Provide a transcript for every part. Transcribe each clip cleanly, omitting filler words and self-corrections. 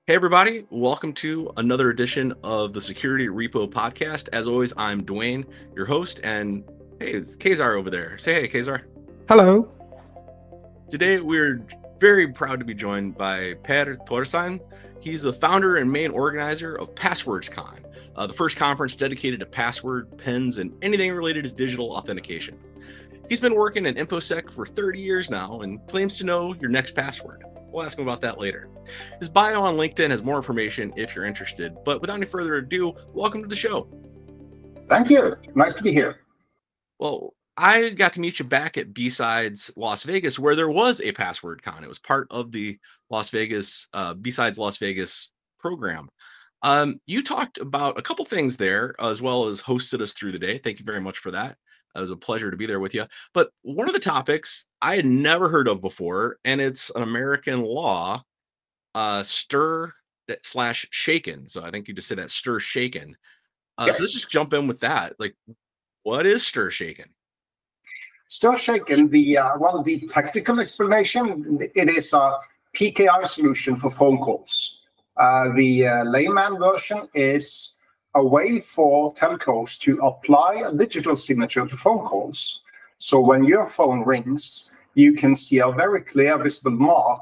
Hey, everybody. Welcome to another edition of the Security Repo Podcast. As always, I'm Dwayne, your host, and hey, it's Kazar over there. Say hey, Kazar. Hello. Today, we're very proud to be joined by Per Thorsheim. He's the founder and main organizer of PasswordsCon, the first conference dedicated to password, pins, and anything related to digital authentication. He's been working in InfoSec for 30 years now and claims to know your next password. We'll ask him about that later. His bio on LinkedIn has more information if you're interested. But without any further ado, welcome to the show. Thank you. Nice to be here. Well, I got to meet you back at B-Sides Las Vegas, where there was a PasswordCon. It was part of the Las Vegas B-Sides Las Vegas program. You talked about a couple things there, as well as hosted us through the day. Thank you very much for that. It was a pleasure to be there with you. But one of the topics I had never heard of before, and it's an American law, stir/shaken. So I think you just said that, stir shaken. Yes. So let's just jump in with that. Like, what is stir shaken? Stir shaken, the technical explanation, it is a PKI solution for phone calls. The layman version is a way for telcos to apply a digital signature to phone calls. So when your phone rings, you can see a very clear visible mark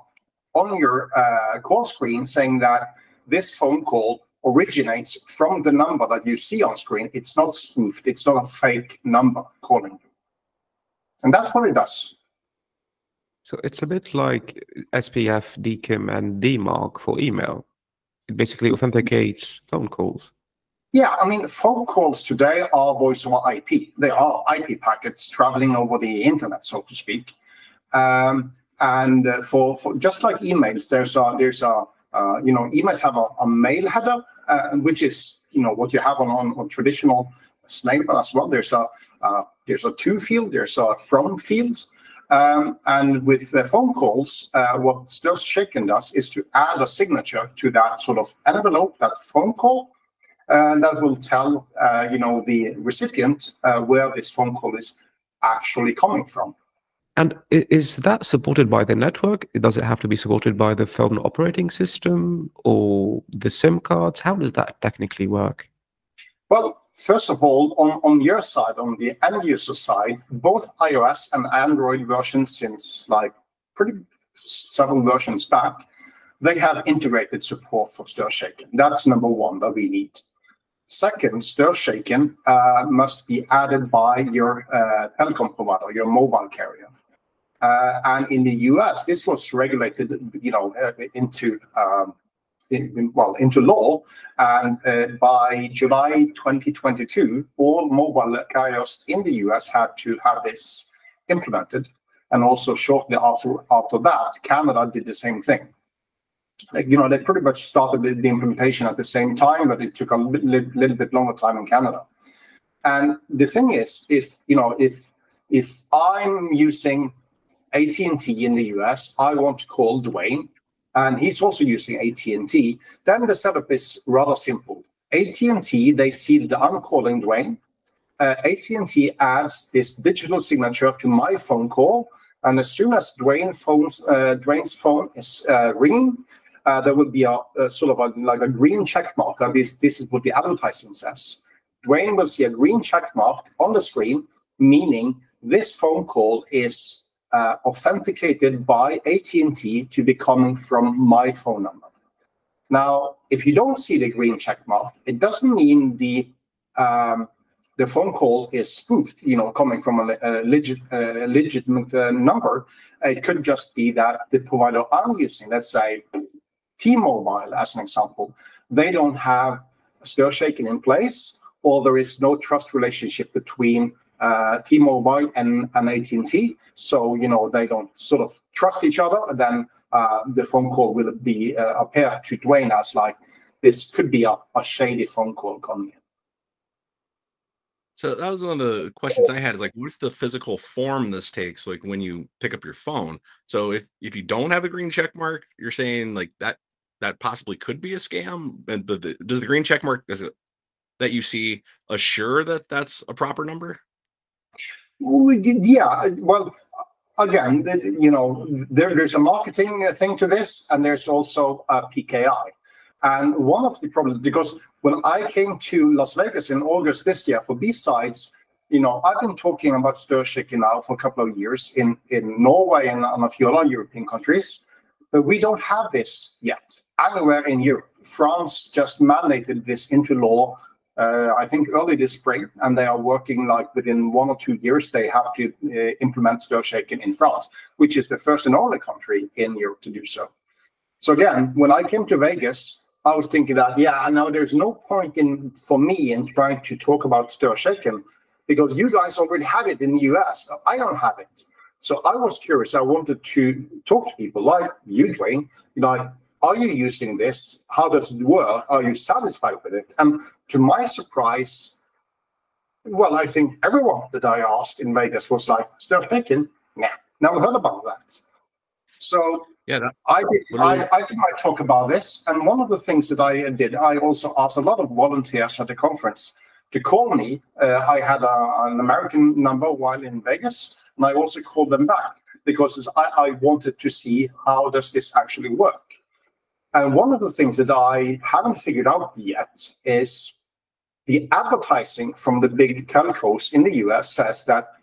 on your call screen saying that this phone call originates from the number that you see on screen. It's not spoofed. It's not a fake number calling you. And that's what it does. So it's a bit like SPF, DKIM, and DMARC for email. It basically authenticates phone calls. Yeah, I mean, phone calls today are voice over IP. They are IP packets traveling over the internet, so to speak. And for just like emails, emails have a mail header, which is what you have on traditional snail as well. There's a to field, there's a from field, and with the phone calls, what Stir Shaken does is to add a signature to that sort of envelope, that phone call. That will tell the recipient where this phone call is actually coming from. And is that supported by the network? Does it have to be supported by the phone operating system or the SIM cards? How does that technically work? Well, first of all, on your side, on the end user side, both iOS and Android versions since several versions back, they have integrated support for Stir Shaken. That's number one that we need. Second, Stir Shaken must be added by your telecom provider, your mobile carrier. And in the US, this was regulated, into law. And by July 2022, all mobile carriers in the US had to have this implemented. And also shortly after that, Canada did the same thing. They pretty much started the implementation at the same time, but it took a little bit longer time in Canada. And the thing is, if I'm using AT&T in the US, I want to call Dwayne, and he's also using AT&T, then the setup is rather simple. AT&T, they see that I'm calling Dwayne. AT&T adds this digital signature to my phone call, and as soon as Dwayne's phone is ringing, there will be a sort of like a green check mark. This is what the advertising says. Dwayne will see a green check mark on the screen, meaning this phone call is authenticated by AT&T to be coming from my phone number. Now, if you don't see the green check mark, it doesn't mean the phone call is spoofed, coming from a legitimate number. It could just be that the provider I'm using, let's say T-Mobile as an example, they don't have Stir Shaken in place, or there is no trust relationship between T-Mobile and AT&T, so they don't sort of trust each other. And then the phone call will be appear to Dwayne as like this could be a shady phone call coming in. So that was one of the questions I had, is like, what's the physical form this takes, like when you pick up your phone? So if you don't have a green check mark, you're saying like that possibly could be a scam. And does the green check mark, that you see assure that that's a proper number? Yeah, well, again, there's a marketing thing to this, and there's also a PKI. And one of the problems, because when I came to Las Vegas in August this year for B-Sides, I've been talking about STIR/SHAKEN now for a couple of years in Norway and a few other European countries, but we don't have this yet anywhere in Europe. France just mandated this into law, I think early this spring, and they are working like within 1 or 2 years, they have to implement STIR/SHAKEN in France, which is the first and only country in Europe to do so. So again, when I came to Vegas, I was thinking that, now there's no point for me in trying to talk about STIR/SHAKEN because you guys already have it in the US. I don't have it. So I was curious. I wanted to talk to people like you, Dwayne. Are you using this? How does it work? Are you satisfied with it? And to my surprise, well, I think everyone that I asked in Vegas was like, STIR/SHAKEN? Nah, never heard about that. So I talk about this. And one of the things that I did, I also asked a lot of volunteers at the conference to call me. I had an American number while in Vegas, and I also called them back because I wanted to see how does this actually work. And one of the things that I haven't figured out yet is the advertising from the big telcos in the US says that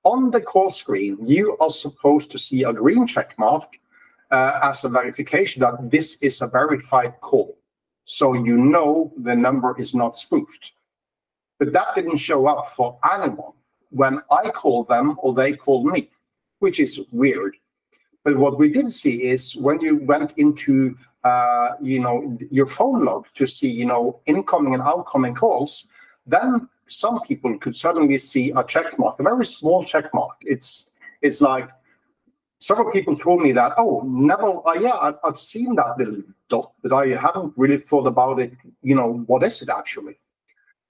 on the call screen, you are supposed to see a green check mark as a verification that this is a verified call. So the number is not spoofed. But that didn't show up for anyone when I called them or they called me, which is weird. But what we did see is when you went into your phone log to see incoming and outgoing calls, then some people could suddenly see a check mark, a very small check mark. It's like several people told me that, I've seen that little dot, but I haven't really thought about it. What is it actually?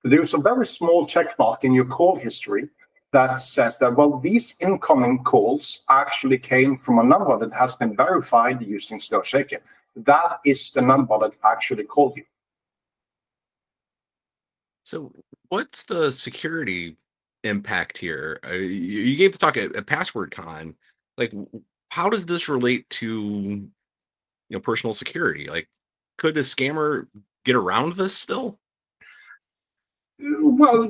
There's a very small check mark in your call history that says that, well, these incoming calls actually came from a number that has been verified using STIR/SHAKEN. That is the number that actually called you. So what's the security impact here? You gave the talk at PasswordCon. Like, how does this relate to personal security? Like, could a scammer get around this still? Well,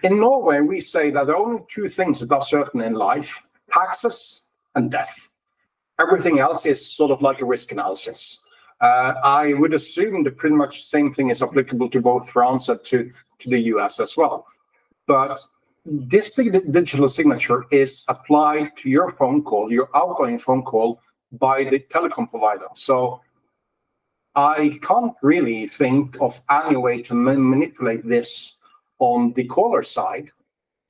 in Norway, we say that there are only two things that are certain in life: taxes and death. Everything else is sort of like a risk analysis. I would assume that pretty much the same thing is applicable to both France and to the US as well. But this digital signature is applied to your phone call, your outgoing phone call, by the telecom provider. So I can't really think of any way to manipulate this on the caller side.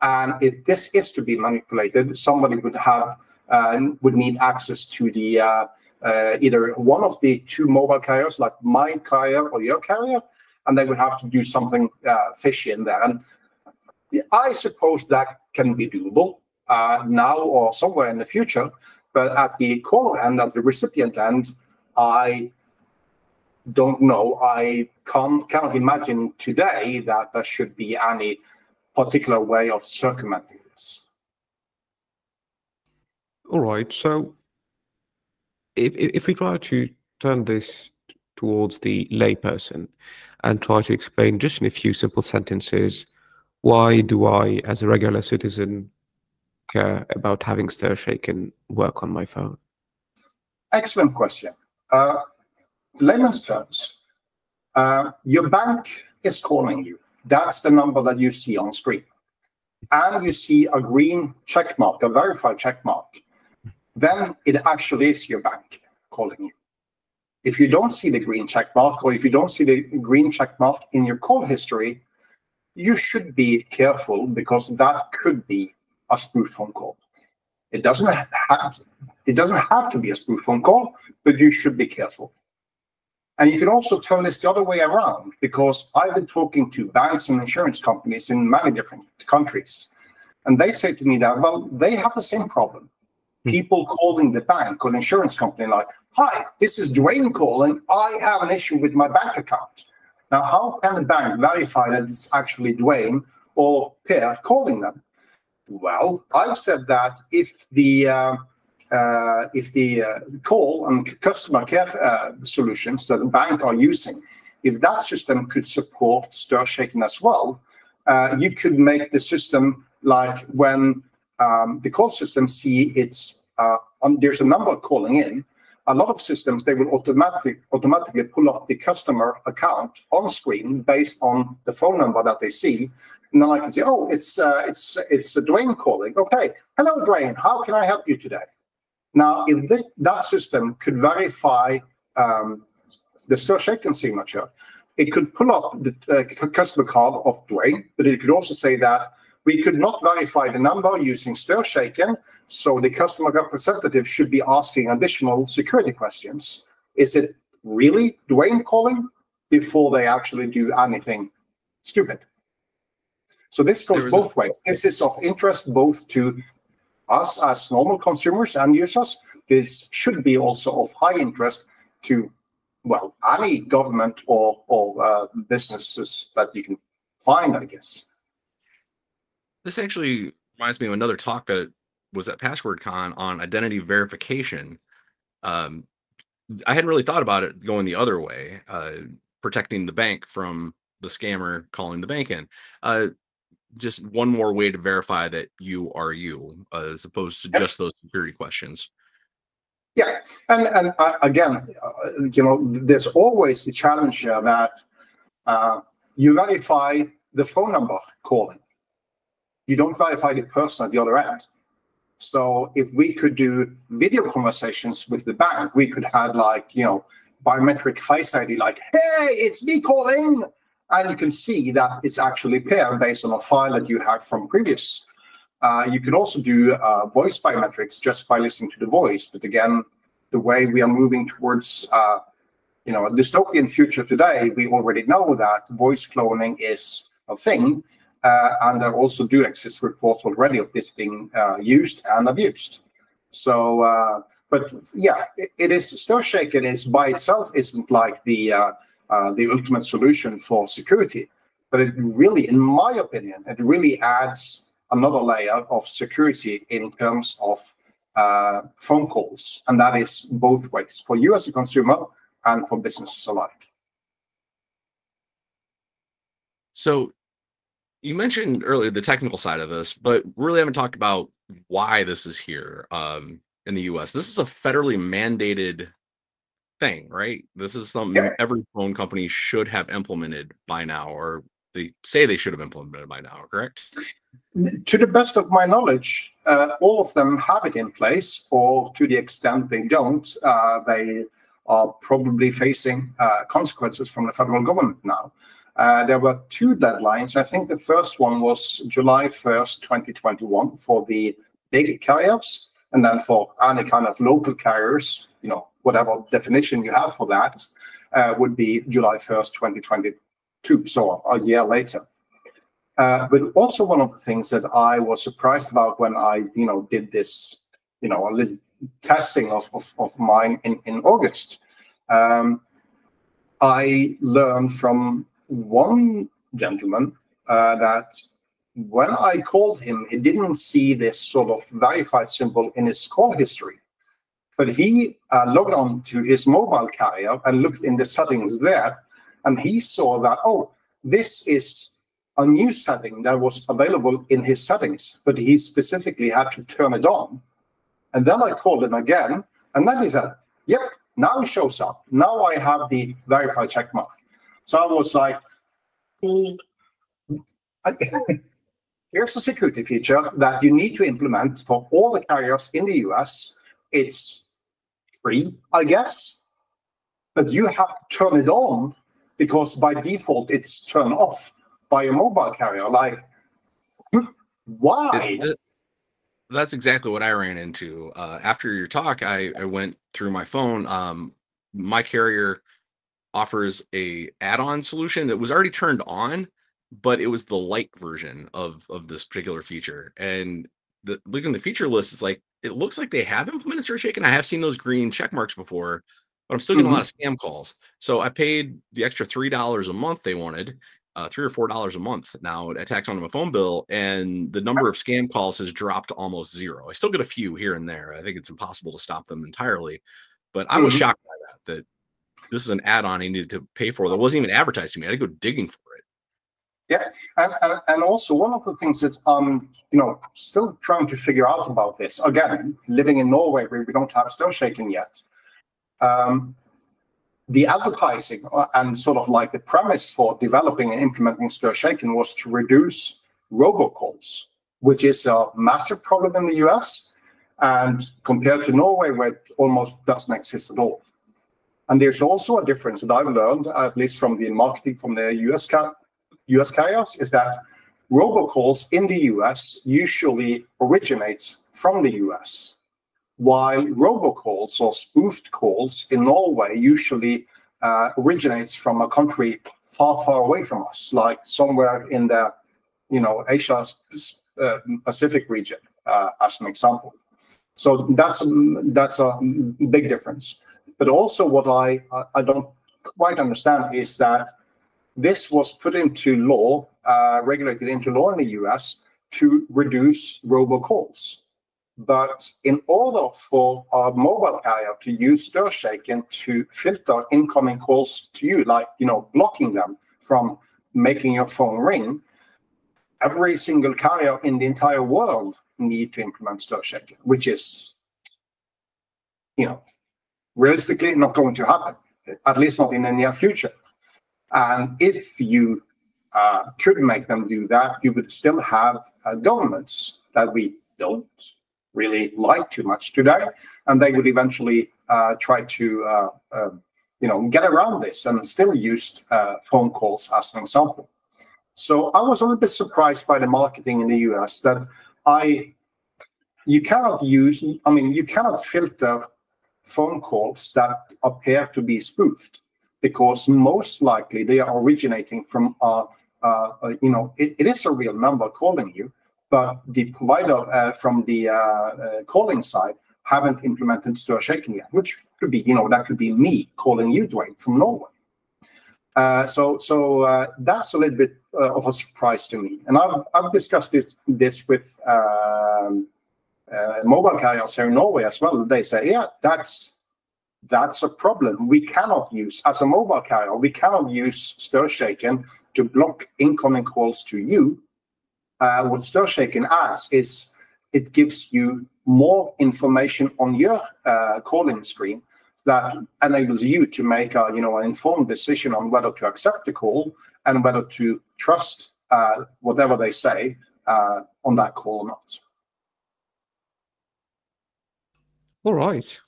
And if this is to be manipulated, somebody would need access to the either one of the two mobile carriers, like my carrier or your carrier, and they would have to do something fishy in there. And I suppose that can be doable now or somewhere in the future, but at the caller end, at the recipient end, I don't know. I cannot imagine today that there should be any particular way of circumventing this. All right. So if we try to turn this towards the layperson and try to explain just in a few simple sentences, why do I, as a regular citizen, care about having STIR/SHAKEN work on my phone? Excellent question. Layman's terms, your bank is calling you. That's the number that you see on screen. And you see a green check mark, a verified check mark. Then it actually is your bank calling you. If you don't see the green check mark, or if you don't see the green check mark in your call history, you should be careful, because that could be a spoof phone call. It doesn't have to be a spoof phone call, but you should be careful. And you can also turn this the other way around, because I've been talking to banks and insurance companies in many different countries. And they say to me that, well, they have the same problem. People calling the bank or insurance company like, hi, this is Dwayne calling. I have an issue with my bank account. Now, how can the bank verify that it's actually Dwayne or Per calling them? Well, I've said that if the call and customer care solutions that the bank are using, if that system could support stir shaking as well, you could make the system like when the call system see there's a number calling in. A lot of systems, they will automatically pull up the customer account on screen based on the phone number that they see. And then I can say, oh, it's Dwayne calling. Okay, hello, Dwayne. How can I help you today? Now, if that system could verify the stir shaken signature, it could pull up the customer card of Dwayne, but it could also say that we could not verify the number using stir shaken, so the customer representative should be asking additional security questions. Is it really Dwayne calling before they actually do anything stupid? So this goes both ways. This is of interest both to us as normal consumers and users. This should be also of high interest to, well, any government or businesses that you can find, I guess. This actually reminds me of another talk that was at PasswordCon on identity verification. I hadn't really thought about it going the other way, protecting the bank from the scammer calling the bank in. Just one more way to verify that you are you, as opposed to just those security questions. Yeah, and again, there's always the challenge here that you verify the phone number calling. You don't verify the person at the other end. So if we could do video conversations with the bank, we could have biometric face ID, like, hey, it's me calling. And you can see that it's actually paired based on a file that you have from previous. You could also do voice biometrics just by listening to the voice. But again, the way we are moving towards a dystopian future today, we already know that voice cloning is a thing. And there also do exist reports already of this being used and abused. So, but yeah, it is stir shaken is by itself isn't like the ultimate solution for security, but it really, in my opinion, it really adds another layer of security in terms of phone calls, and that is both ways for you as a consumer and for businesses alike. So you mentioned earlier the technical side of this, but really haven't talked about why this is here in the US. This is a federally mandated thing, right? This is something every phone company should have implemented by now, or they say they should have implemented by now, correct? To the best of my knowledge, all of them have it in place, or to the extent they don't, they are probably facing consequences from the federal government now. There were two deadlines. I think the first one was July 1st, 2021 for the big carriers, and then for any kind of local carriers, whatever definition you have for that, would be July 1st, 2022, so a year later. But also one of the things that I was surprised about when I, did this, a little testing of mine in August, I learned from one gentleman that when I called him, he didn't see this sort of verified symbol in his call history. But he logged on to his mobile carrier and looked in the settings there, and he saw that, oh, this is a new setting that was available in his settings, but he specifically had to turn it on. And then I called him again, and then he said, yep, now it shows up. Now I have the verified check mark. So I was like, here's a security feature that you need to implement for all the carriers in the US. It's free, I guess, but you have to turn it on because by default it's turned off by a mobile carrier. Like, why? That's exactly what I ran into. After your talk, I went through my phone. My carrier offers a add-on solution that was already turned on, but it was the light version of this particular feature. And looking at the feature list, it's like, it looks like they have implemented stir shaken. I have seen those green check marks before, but I'm still getting a lot of scam calls. So I paid the extra $3 a month they wanted $3 or $4 a month now taxed onto my phone bill, and the number of scam calls has dropped to almost zero. I still get a few here and there. I think it's impossible to stop them entirely, but I was shocked by that this is an add-on I needed to pay for that wasn't even advertised to me. I had to go digging for it. Yeah, and also one of the things that still trying to figure out about this, again, living in Norway where we don't have Storshaken yet, the advertising and sort of like the premise for developing and implementing Storshaken was to reduce robocalls, which is a massive problem in the US, and compared to Norway where it almost doesn't exist at all. And there's also a difference that I've learned, at least from the marketing from the US carriers, is that robocalls in the US usually originates from the US, while robocalls or spoofed calls in Norway usually originates from a country far, far away from us, like somewhere in the Asia Pacific region, as an example. So that's a big difference. But also what I don't quite understand is that this was put into law, regulated into law in the US to reduce robocalls. But in order for a mobile carrier to use Storshaken to filter incoming calls to you, like, blocking them from making your phone ring, every single carrier in the entire world need to implement Storshaken, which is, realistically not going to happen, at least not in the near future. And if you could make them do that, you would still have governments that we don't really like too much today, and they would eventually try to get around this and still use phone calls as an example. So I was a little bit surprised by the marketing in the US that you cannot filter phone calls that appear to be spoofed, because most likely they are originating from it is a real number calling you, but the provider from the calling side haven't implemented Storshaken yet, which could be, that could be me calling you, Dwayne, from Norway. So that's a little bit of a surprise to me. And I've discussed this with mobile carriers here in Norway as well. They say, yeah, that's a problem. We cannot use, as a mobile carrier, we cannot use Storshaken to block incoming calls to you. What Storshaken adds is it gives you more information on your calling screen that enables you to make an informed decision on whether to accept the call and whether to trust whatever they say on that call or not. All right,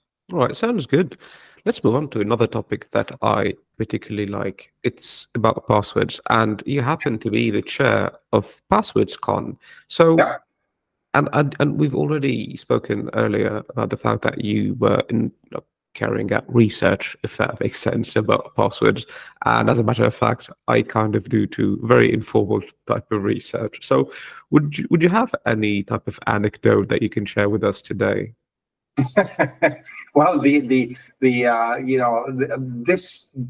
sounds good. Let's move on to another topic that I particularly like. It's about passwords, and you happen to be the chair of PasswordsCon. So, yeah. And we've already spoken earlier about the fact that you were carrying out research, if that makes sense, about passwords. And as a matter of fact, I kind of do too, very informal type of research. So, would you have any type of anecdote that you can share with us today? Well, this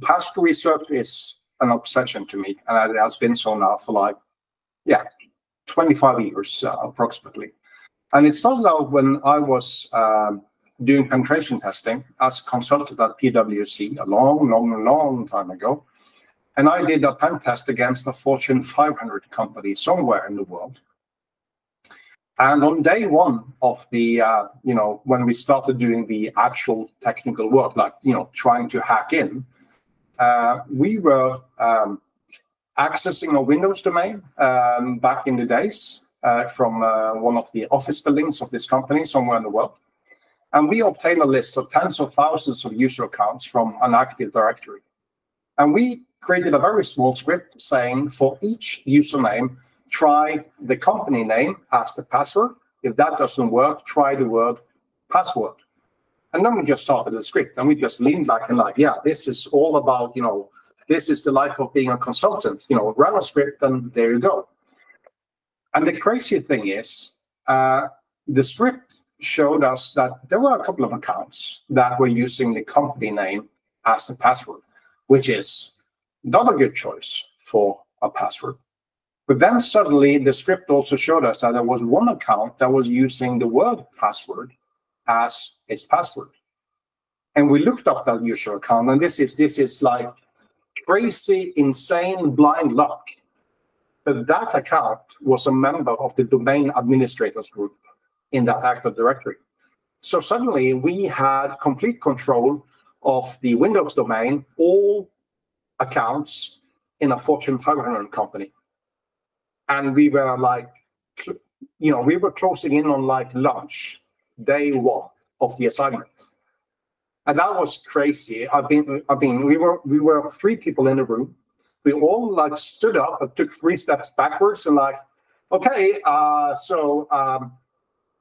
password research is an obsession to me, and it has been so now for 25 years approximately. And it started out when I was doing penetration testing as a consultant at PwC a long time ago, and I did a pen test against a Fortune 500 company somewhere in the world. And on day one of the, when we started doing the actual technical work, trying to hack in, we were accessing a Windows domain back in the days from one of the office buildings of this company somewhere in the world. And we obtained a list of tens of thousands of user accounts from an Active Directory. And we created a very small script saying for each username, try the company name as the password. If that doesn't work, try the word password. And then we just started the script, and we just leaned back and this is all about, this is the life of being a consultant, run a script and there you go. And the crazy thing is, the script showed us that there were a couple of accounts that were using the company name as the password, which is not a good choice for a password. But then suddenly the script also showed us that there was one account that was using the word password as its password. And we looked up that user account, and this is like crazy, insane, blind luck. But that account was a member of the domain administrators group in that Active Directory. So suddenly we had complete control of the Windows domain, all accounts in a Fortune 500 company. And we were like, we were closing in on like lunch, day one of the assignment. And that was crazy. We were 3 people in the room. We all like stood up and took 3 steps backwards and like, okay,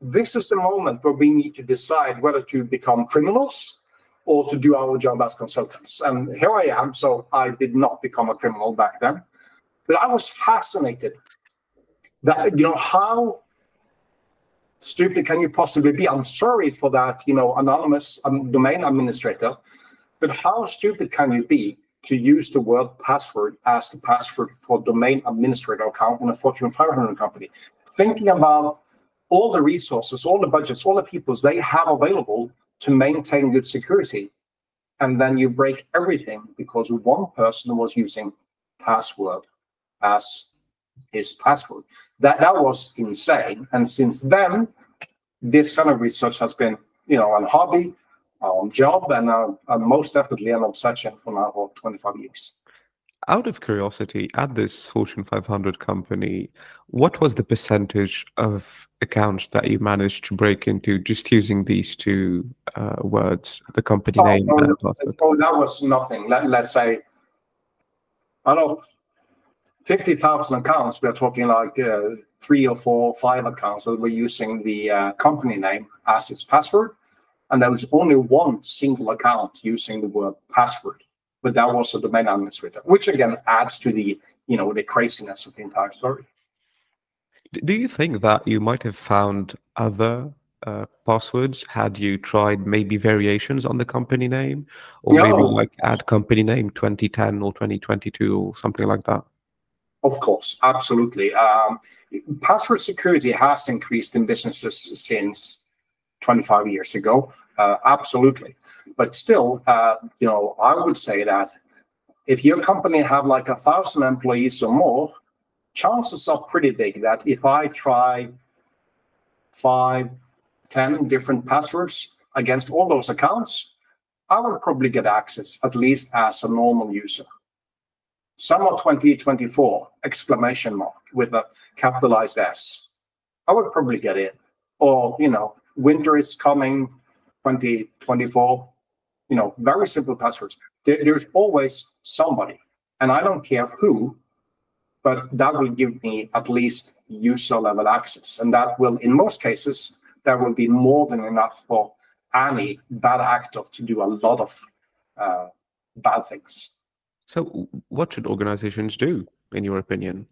this is the moment where we need to decide whether to become criminals or to do our job as consultants. And here I am. So I did not become a criminal back then, but I was fascinated that, how stupid can you possibly be? I'm sorry for that, anonymous domain administrator, but how stupid can you be to use the word password as the password for domain administrator account in a Fortune 500 company? Thinking about all the resources, all the budgets, all the people they have available to maintain good security. And then you break everything because one person was using password as his password. That was insane. And since then, this kind of research has been, a hobby, a job, and most definitely an obsession for now for 25 years. Out of curiosity, at this Fortune 500 company, what was the percentage of accounts that you managed to break into just using these 2 words, the company name and password? Oh, that was nothing. Let's say, I don't know, 50,000 accounts. We're talking like 3 or 4 or 5 accounts that were using the company name as its password. And there was only one single account using the word password. But that was a domain administrator, which again adds to the, the craziness of the entire story. Do you think that you might have found other passwords had you tried maybe variations on the company name, or maybe like add company name 2010 or 2022 or something like that? Of course, absolutely. Password security has increased in businesses since 25 years ago. Absolutely. But still, I would say that if your company have like 1,000 employees or more, chances are pretty big that if I try 5, 10 different passwords against all those accounts, I will probably get access, at least as a normal user. Summer 2024, exclamation mark with a capitalized S. I would probably get in. Or, winter is coming 2024, very simple passwords. There's always somebody, and I don't care who, but that will give me at least user level access. And that will, in most cases, that will be more than enough for any bad actor to do a lot of bad things. So what should organizations do, in your opinion?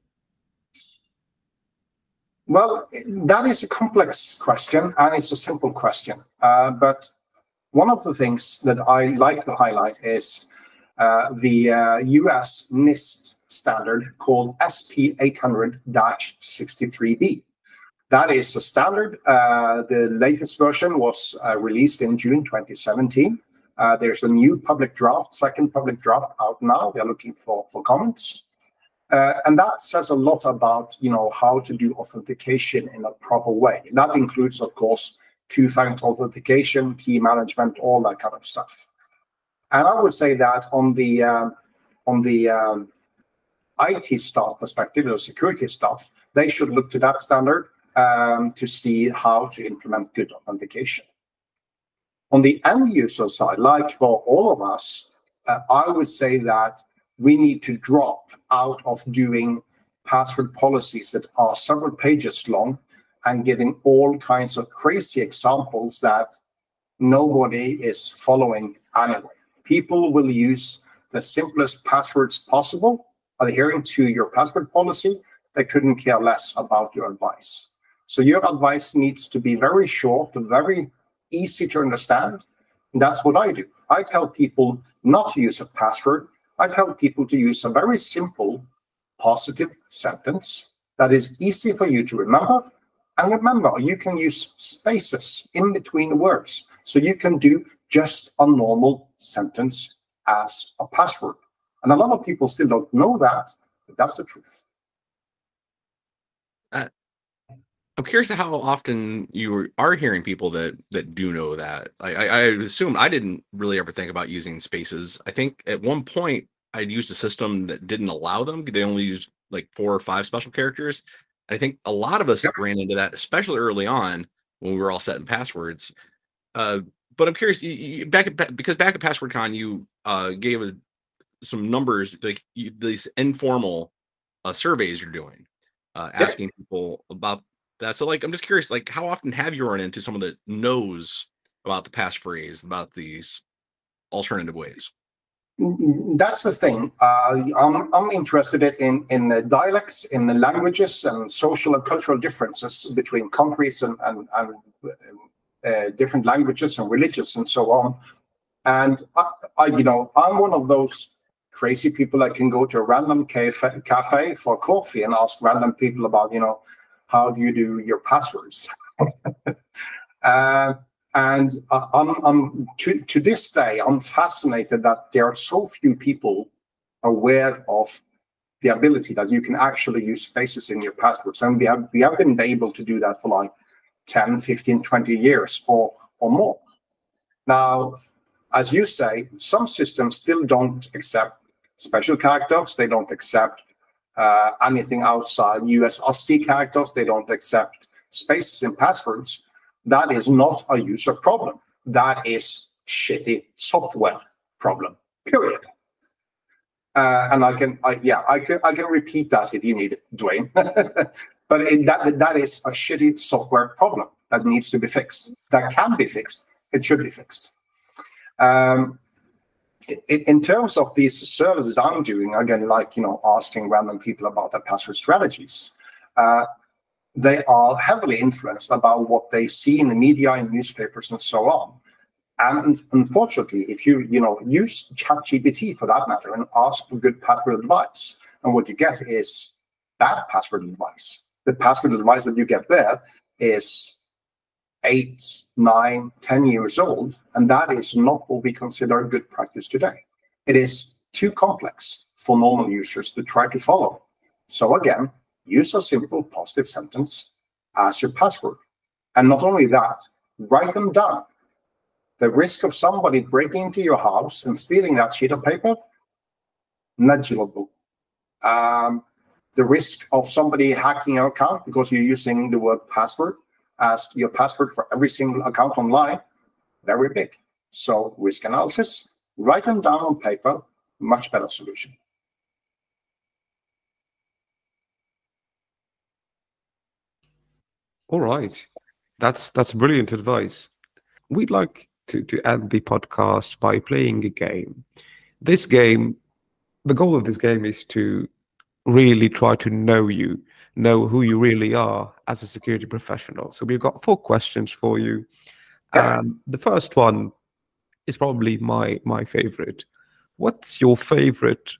Well, that is a complex question, and it's a simple question. But one of the things that I like to highlight is the US NIST standard called SP 800-63B. That is a standard. The latest version was released in June 2017. There's a new public draft, second public draft out now. They're looking for comments. And that says a lot about, how to do authentication in a proper way. And that includes, of course, two-factor authentication, key management, all that kind of stuff. And I would say that on the IT staff perspective, or security staff, they should look to that standard to see how to implement good authentication. On the end user side, like for all of us, I would say that we need to drop out of doing password policies that are several pages long and giving all kinds of crazy examples that nobody is following anyway. People will use the simplest passwords possible, adhering to your password policy. They couldn't care less about your advice. So your advice needs to be very short and very easy to understand. And that's what I do. I tell people not to use a password. I tell people to use a very simple positive sentence that is easy for you to remember. And remember, you can use spaces in between words. So you can do just a normal sentence as a password. And a lot of people still don't know that, but that's the truth. I'm curious how often you are hearing people that do know that. I assume I didn't really ever think about using spaces. I think at one point I'd used a system that didn't allow them. They only used like 4 or 5 special characters. I think a lot of us ran into that, especially early on when we were all setting passwords. But I'm curious, because back at PasswordCon, you gave some numbers, like these informal surveys you're doing, asking people about that. So, like, I'm just curious, like, how often have you run into someone that knows about the passphrase, about these alternative ways? That's the thing. I'm interested in the dialects, in the languages, and social and cultural differences between countries and different languages and religions and so on. And I'm one of those crazy people that can go to a random cafe for coffee and ask random people about, how do you do your passwords? And I'm to this day, I'm fascinated that there are so few people aware of the ability that you can actually use spaces in your passwords. And we have been able to do that for like 10, 15, 20 years or more. Now, as you say, some systems still don't accept special characters. They don't accept anything outside US ASCII characters. They don't accept spaces in passwords. That is not a user problem. That is shitty software problem, period. And I can repeat that if you need it, Dwayne. But that is a shitty software problem that needs to be fixed. That can be fixed. It should be fixed. In terms of these services I'm doing, again, like, asking random people about their password strategies, they are heavily influenced about what they see in the media, in newspapers, and so on. And unfortunately, if you use ChatGPT for that matter and ask for good password advice, and what you get is bad password advice. The password advice that you get there is 8, 9, 10 years old, and that is not what we consider good practice today. It is too complex for normal users to try to follow. So again, use a simple positive sentence as your password. And not only that, write them down. The risk of somebody breaking into your house and stealing that sheet of paper, negligible. The risk of somebody hacking your account because you're using the word password as your password for every single account online, very big. So risk analysis, write them down on paper, much better solution. All right. That's brilliant advice. We'd like to end the podcast by playing a game. This game, the goal of this game is to really try to know who you really are as a security professional. So we've got 4 questions for you. The first one is probably my favorite. What's your favorite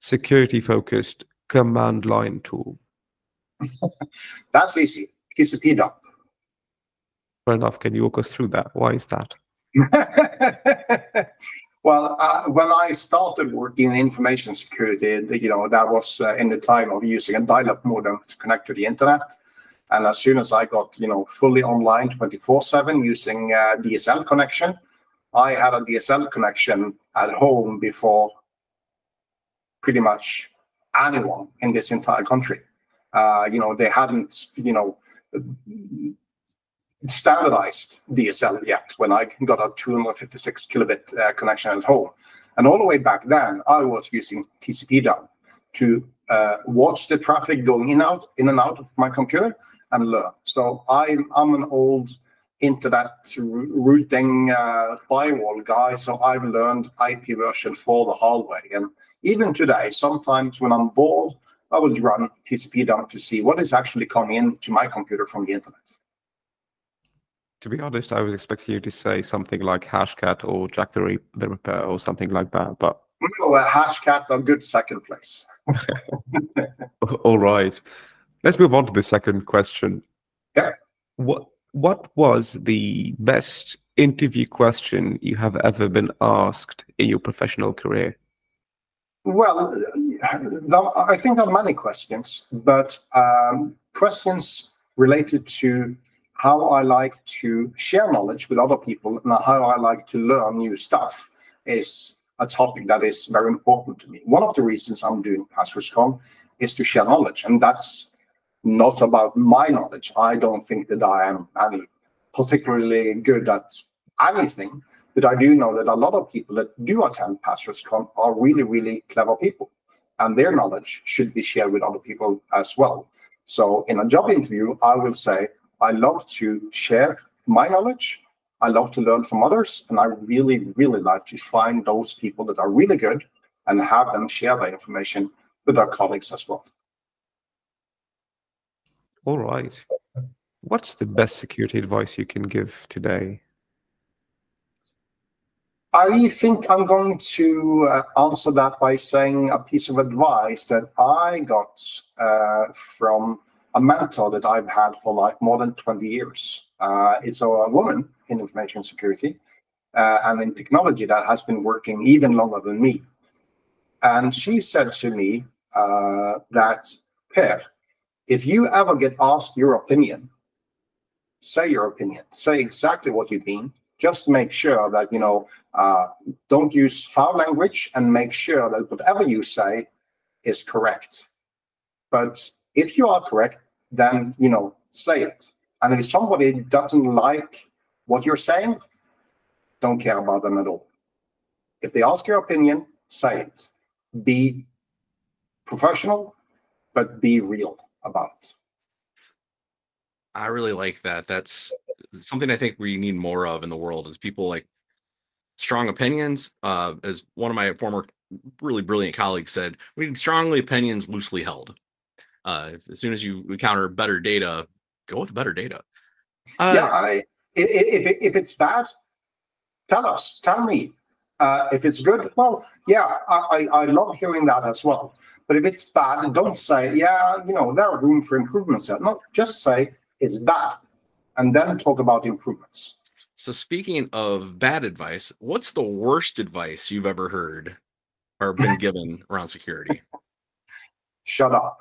security-focused command line tool? That's easy. TCP dump. Fair enough. Can you walk us through that? Why is that? Well, when I started working in information security, that was in the time of using a dial-up modem to connect to the internet. And as soon as I got, fully online 24/7 using DSL connection, I had a DSL connection at home before pretty much anyone in this entire country. They hadn't, standardized DSL yet when I got a 256 kilobit connection at home. And all the way back then, I was using TCP dump to watch the traffic going in and out of my computer and learn. So I'm an old internet routing firewall guy, so I've learned IP version 4 the hard way. And even today, sometimes when I'm bored, I will run TCP dump to see what is actually coming into my computer from the internet. To be honest, I was expecting you to say something like Hashcat or Jack the Ripper or something like that, but No, Hashcat a good second place. All right. Let's move on to the second question. Yeah. What was the best interview question you have ever been asked in your professional career? Well, I think there are many questions, but questions related to how I like to share knowledge with other people and how I like to learn new stuff is a topic that is very important to me. One of the reasons I'm doing PasswordsCon is to share knowledge, and that's not about my knowledge. I don't think that I am any particularly good at anything, but I do know that a lot of people that do attend PasswordsCon are really, really clever people, and their knowledge should be shared with other people as well. So in a job interview, I will say, I love to share my knowledge. I love to learn from others, and I really, really like to find those people that are really good and have them share their information with their colleagues as well. All right. What's the best security advice you can give today? I think I'm going to answer that by saying a piece of advice that I got from a mentor that I've had for like more than 20 years. It's a woman in information security and in technology that has been working even longer than me. And she said to me that, Per, if you ever get asked your opinion, say your opinion, say exactly what you mean. Just make sure that, don't use foul language, and make sure that whatever you say is correct. But if you are correct, then, say it. And if somebody doesn't like what you're saying, don't care about them at all. If they ask your opinion, say it. Be professional, but be real about it. I really like that. That's something I think we need more of in the world, is people like strong opinions. As one of my former really brilliant colleagues said, we need strongly opinions loosely held. As soon as you encounter better data, go with better data. If it's bad, tell me. If it's good, well, yeah, I love hearing that as well. But if it's bad, don't say, there are room for improvements there. No, just say it's bad, and then talk about improvements. So speaking of bad advice, what's the worst advice you've ever heard or been given around security? Shut up.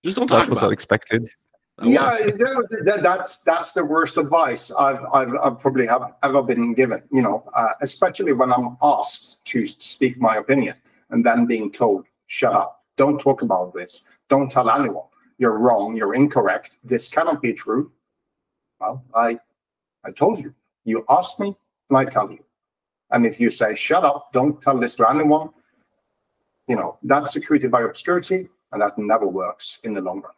Just don't talk about it. That was unexpected. That's the worst advice I've probably have ever been given. Especially when I'm asked to speak my opinion and then being told, "Shut up! Don't talk about this. Don't tell anyone. You're wrong. You're incorrect. This cannot be true." Well, I told you. You asked me, and I tell you. And if you say, "Shut up! Don't tell this to anyone," that's security by obscurity, and that never works in the long run.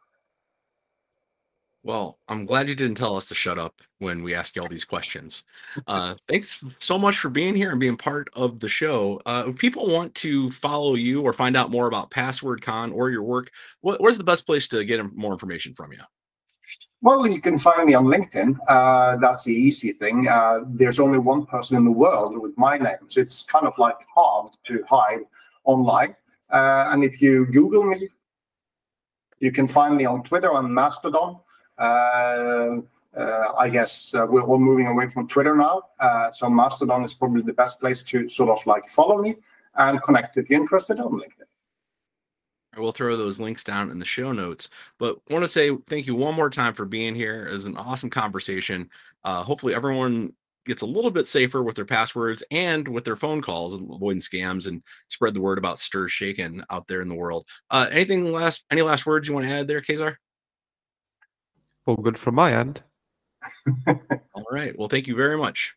Well, I'm glad you didn't tell us to shut up when we ask you all these questions. Thanks so much for being here and being part of the show. If people want to follow you or find out more about PasswordCon or your work, where's the best place to get more information from you? Well, you can find me on LinkedIn. That's the easy thing. There's only one person in the world with my name, so it's kind of like hard to hide online. And if you Google me, you can find me on Twitter and Mastodon. I guess we're all moving away from Twitter now, so Mastodon is probably the best place to sort of like follow me and connect if you're interested on LinkedIn. I will throw those links down in the show notes, but I want to say thank you one more time for being here. It was an awesome conversation. Hopefully everyone gets a little bit safer with their passwords and with their phone calls, and avoiding scams, and spread the word about Stir Shaken out there in the world. Any last words you want to add there, Kazar? All good from my end. All right. Well, thank you very much.